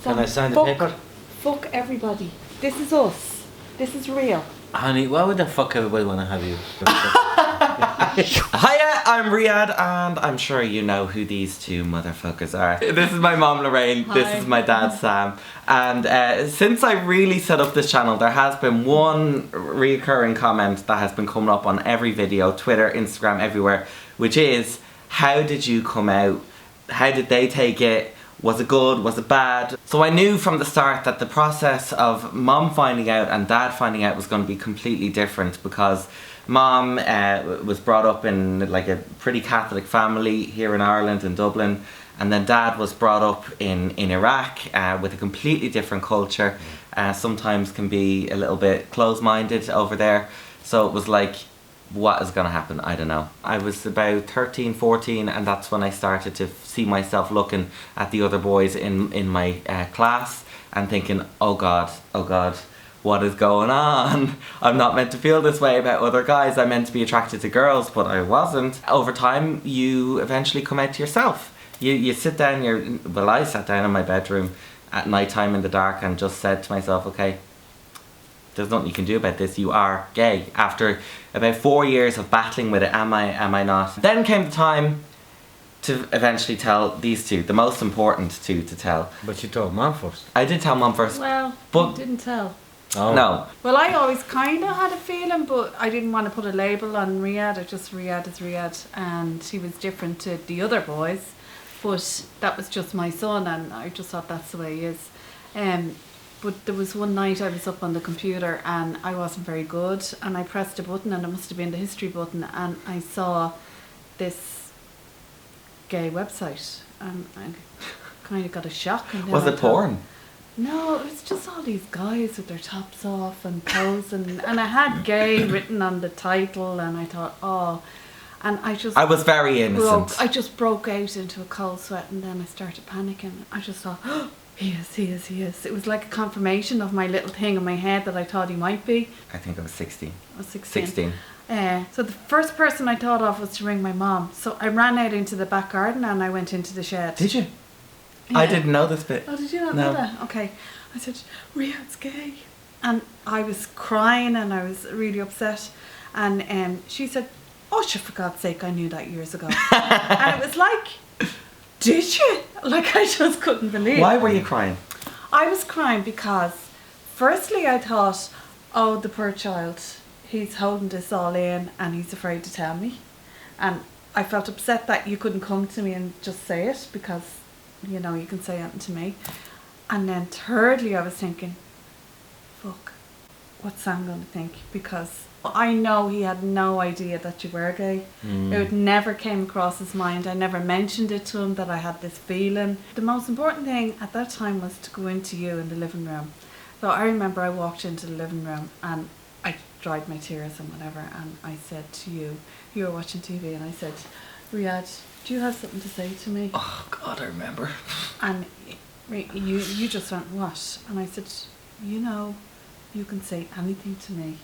Can I sign the paper? Fuck everybody. This is us. This is real. Honey, why would the fuck everybody want to have you? Hiya, I'm Riyadh, and I'm sure you know who these two motherfuckers are. This is my mom Lorraine, Hi. This is my dad Sam. And since I really set up this channel, there has been one recurring comment that has been coming up on every video, Twitter, Instagram, everywhere, which is, how did you come out? How did they take it? Was it good? Was it bad? So I knew from the start that the process of mom finding out and dad finding out was going to be completely different, because mom was brought up in like a pretty Catholic family here in Ireland, in Dublin, and then dad was brought up in Iraq with a completely different culture. Sometimes can be a little bit close-minded over there. So it was like, what is going to happen? I don't know. I was about 13, 14, and that's when I started to see myself looking at the other boys in my class and thinking, oh God, what is going on? I'm not meant to feel this way about other guys. I'm meant to be attracted to girls, but I wasn't. Over time, you eventually come out to yourself. You sit down, I sat down in my bedroom at night time in the dark and just said to myself, okay, there's nothing you can do about this, you are gay. After about 4 years of battling with it, am I not? Then came the time to eventually tell these two, the most important two to tell. But you told mom first. I did tell mom first. Well, but you didn't tell. Oh. No. Well, I always kind of had a feeling, but I didn't want to put a label on Riyadh. It just Riyadh is Riyadh, and he was different to the other boys. But that was just my son, and I just thought that's the way he is. But there was one night I was up on the computer and I wasn't very good, and I pressed a button, and it must have been the history button, and I saw this gay website, and I kind of got a shock. And was it porn? No, it was just all these guys with their tops off and posing, and I had gay written on the title, and I thought, oh, and I was very innocent. I just broke out into a cold sweat, and then I started panicking. I just thought, oh, he is. It was like a confirmation of my little thing in my head that I thought he might be. I think I was 16. I was 16. 16. So the first person I thought of was to ring my mom. So I ran out into the back garden and I went into the shed. Did you? Yeah. I didn't know this bit. Oh, did you not know that? Okay. I said, Riyadh's gay. And I was crying and I was really upset. And she said, oh, for God's sake, I knew that years ago. And it was like, did you? Like, I just couldn't believe it. Why were you crying? I was crying because, firstly, I thought, oh, the poor child, he's holding this all in and he's afraid to tell me. And I felt upset that you couldn't come to me and just say it, because, you know, you can say anything to me. And then thirdly, I was thinking, fuck, what's Sam going to think? Because I know he had no idea that you were gay. It never came across his mind. I never mentioned it to him that I had this feeling. The most important thing at that time was to go into you in the living room. So I remember I walked into the living room and I dried my tears and whatever, and I said to you, you were watching TV, and I said, Riyadh, do you have something to say to me? Oh God, I remember. And you just went, what? And I said, you know, you can say anything to me.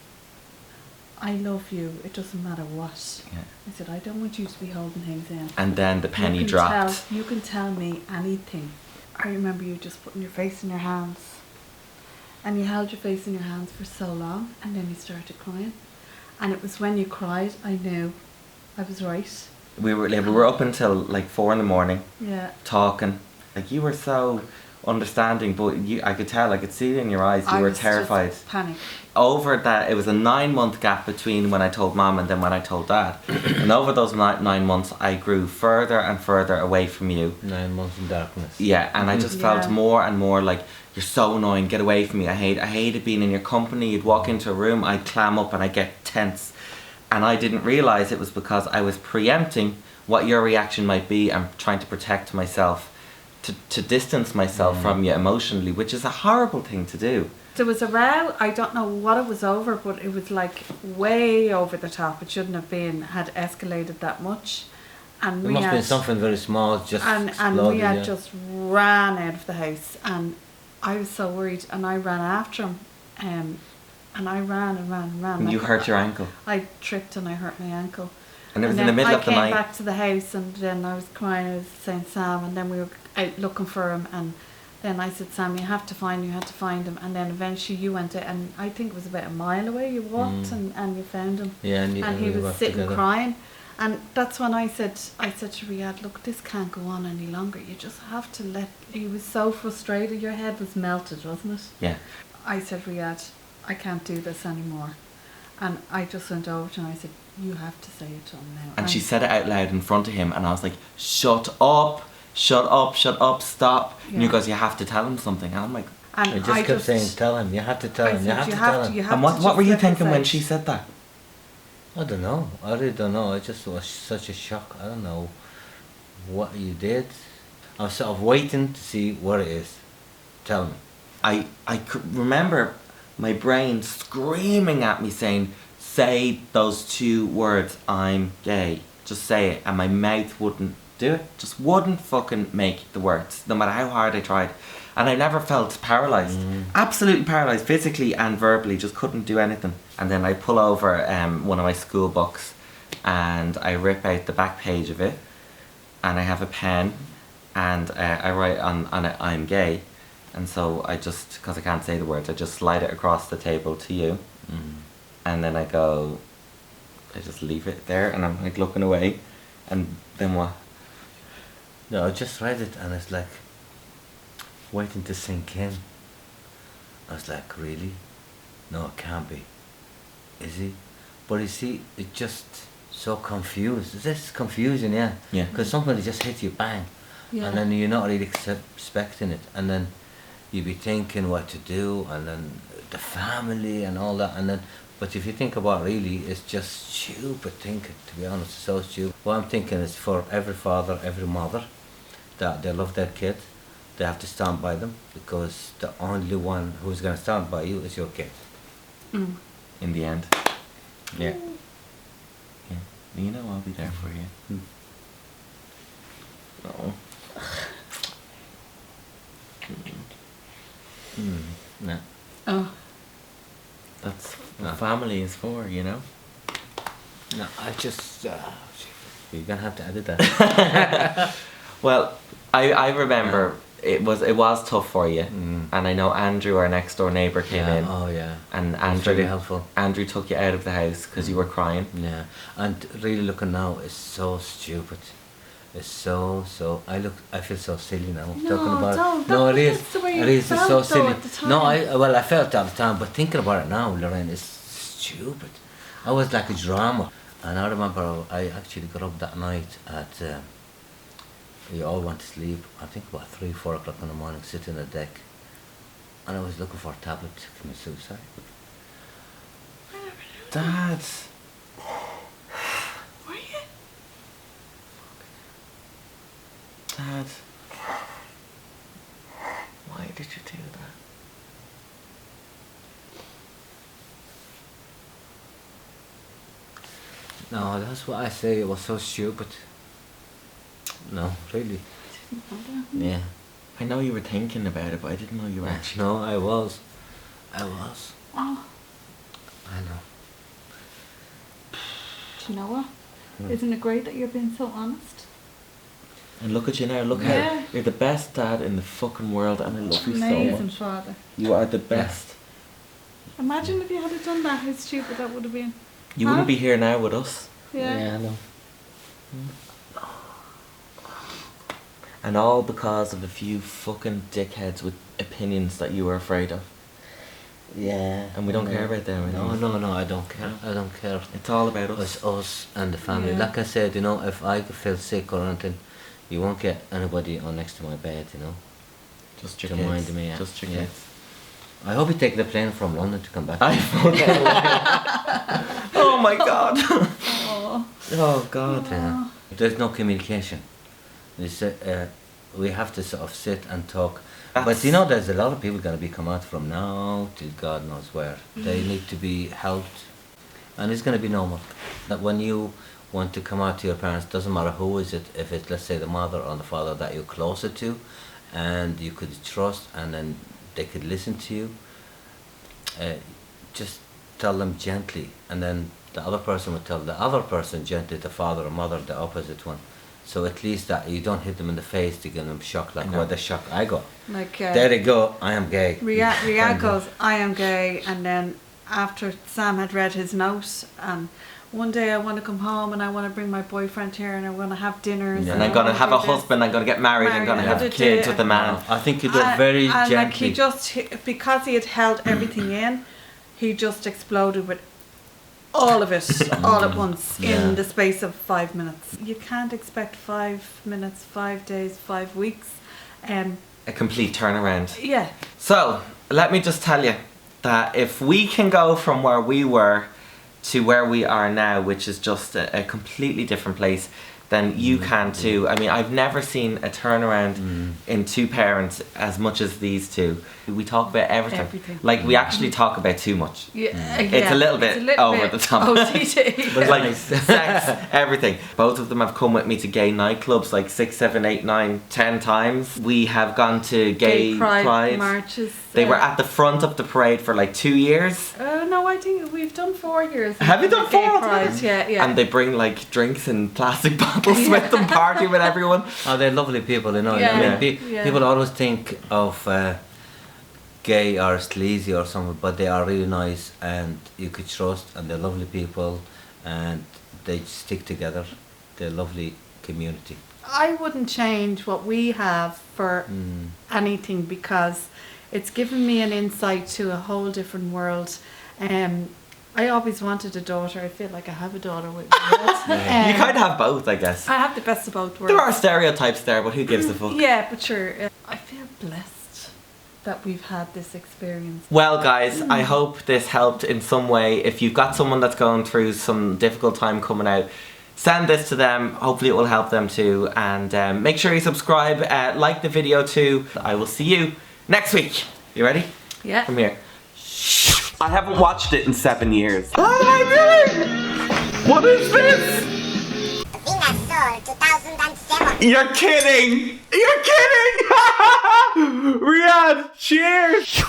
I love you, it doesn't matter what. Yeah. I said, I don't want you to be holding things in. And then the penny dropped. You can tell me anything. I remember you just putting your face in your hands. And you held your face in your hands for so long, and then you started crying. And it was when you cried, I knew I was right. We were up until like 4 a.m. Yeah. talking. Like, you were so understanding, but I could tell, I could see it in your eyes, you were terrified. Just panic. Over that, it was a 9-month gap between when I told mom and then when I told dad. And over those 9 months, I grew further and further away from you. 9 months in darkness. Yeah, and I just felt more and more like, you're so annoying, get away from me. I hated being in your company. You'd walk into a room, I'd clam up and I'd get tense. And I didn't realise it was because I was preempting what your reaction might be and trying to protect myself, to distance myself from you emotionally, which is a horrible thing to do. There was a row, I don't know what it was over, but it was like way over the top. It shouldn't have been, had escalated that much. And It must have been something very small, just and we had just ran out of the house, and I was so worried, and I ran after him, and I ran and ran and ran. And you hurt your ankle. I tripped and I hurt my ankle. And it was in the middle of the night. I came back to the house, and then I was crying, I was saying Sam, and then we were out looking for him, and then I said, Sam, you have to find him. And then eventually you went to, and I think it was about a mile away, you walked and you found him. Yeah, And he we was worked sitting together. crying. And that's when I said to Riyadh, look, this can't go on any longer. You just have to let, he was so frustrated. Your head was melted, wasn't it? Yeah. I said, Riyadh, I can't do this anymore. And I just went over to him and I said, you have to say it to him now. And she said it out loud in front of him, and I was like, shut up, stop. And he Yeah. goes, you have to tell him something. And I'm like, and I just kept saying, tell him, you have to tell I him, you said, have to tell him. and what were you thinking when she said that? I don't know. I really don't know. It just was such a shock. I don't know what you did. I was sort of waiting to see what it is. Tell me. I could remember my brain screaming at me saying, say those 2 words, I'm gay. Just say it. And my mouth wouldn't do it. Just wouldn't fucking make the words, no matter how hard I tried. And I never felt paralysed. Absolutely paralysed, physically and verbally. Just couldn't do anything. And then I pull over one of my school books and I rip out the back page of it. And I have a pen and I write on it, I'm gay. And so I just, because I can't say the words, I just slide it across the table to you. And then I just leave it there and I'm like looking away. And then what? No, I just read it and it's like waiting to sink in. I was like, really? No, it can't be. Is he? But you see, it's just so confused. It's just confusing, yeah. Yeah. Because somebody just hits you bang. Yeah. And then you're not really expecting it. And then you be thinking what to do, and then the family and all that. And then, but if you think about it, really, it's just stupid thinking, to be honest, so stupid. What I'm thinking is for every father, every mother, that they love their kid, they have to stand by them, because the only one who's going to stand by you is your kid. In the end. Yeah. Yeah. You know I'll be there for you. Oh. No. Oh. That's No. what family is for, you know? No, I just... you're going to have to edit that. Well, I remember it was tough for you. And I know Andrew, our next door neighbour, came in. Oh, yeah. And It's Andrew, really helpful. Andrew took you out of the house because you were crying. Yeah, and really looking now is so stupid. It's so I feel so silly now No, talking about don't. it. No, it is. That's the way It you is. It's so felt, though, silly. at the time. No, I felt it at the time, but thinking about it now, Lorraine, is stupid. I was like a drama, and I remember I actually got up that night at. We all went to sleep. I think about 3-4 o'clock in the morning, sitting on the deck, and I was looking for a tablet to commit suicide. Dad. Were you? Dad. Why did you do that? No, that's what I say. It was so stupid. No, really. Yeah. I know you were thinking about it, but I didn't know you were actually... No, I was. Oh, I know. do you know what? Isn't it great that you're being so honest? And look at you now, look Yeah. how... You're the best dad in the fucking world, and I love you so Amazing much. father. You are the best. Imagine if you had done that, how stupid that would have been. You Huh? wouldn't be here now with us. Yeah. I know. And all because of a few fucking dickheads with opinions that you were afraid of. Yeah. And we don't care about them No, anymore. no, I don't care. I don't care. It's all about us. It's us and the family. Yeah. Like I said, you know, if I feel sick or anything, you won't get anybody on next to my bed, you know. Just your to kids. mind me, yeah. Just your Yeah. kids. I hope you take the plane from London to come back. Oh my god. Oh. Oh god. Yeah. There's no communication. We have to sort of sit and talk. But you know, there's a lot of people going to be come out from now to God knows where. They need to be helped, and it's going to be normal. That when you want to come out to your parents, doesn't matter who is it. If it's, let's say, the mother or the father that you're closer to, and you could trust, and then they could listen to you. Just tell them gently, and then the other person would tell the other person gently, the father or mother, the opposite one. So at least that you don't hit them in the face to give them shock like what the shock I got. Like There they go, I am gay. Riyadh goes, I am gay, and then after Sam had read his note, and one day I want to come home and I want to bring my boyfriend here and I want to have dinners. Yeah. And I'm going to have a husband, I'm going to get married, I'm going to have kids with a man. I think he did very and gently. like he just, because he had held everything in, he just exploded with all of it all at once in the space of 5 minutes. You can't expect 5 minutes, 5 days, 5 weeks. A complete turnaround. Yeah. So, let me just tell you that if we can go from where we were to where we are now, which is just a completely different place, then you can too. I mean, I've never seen a turnaround in two parents as much as these two. We talk about everything. Like, we actually talk about too much. Yeah, It's a little bit over the top. OTT. But like sex, everything. Both of them have come with me to gay nightclubs like 6, 7, 8, 9, 10 times. We have gone to gay pride marches. They were at the front of the parade for like 2 years. No, I think we've done 4 years. Have you done 4 pride? Yeah. And they bring like drinks in plastic bottles with them, party with everyone. Oh, they're lovely people, you know. Yeah. I mean, people always think of gay or sleazy or something, but they are really nice and you could trust, and they're lovely people and they stick together. They're a lovely community. I wouldn't change what we have for anything, because it's given me an insight to a whole different world. I always wanted a daughter. I feel like I have a daughter with me. You kind of have both, I guess. I have the best of both worlds. There are stereotypes there, but who gives a fuck? Yeah, but sure. I feel blessed that we've had this experience. Well, guys, I hope this helped in some way. If you've got someone that's going through some difficult time coming out, send this to them. Hopefully it will help them too. And make sure you subscribe, like the video too. I will see you next week. You ready? Yeah. Come here. I haven't watched it in 7 years. What am I doing? What is this? Dinosaur 2007. You're kidding! You're kidding! Riyadh, cheers!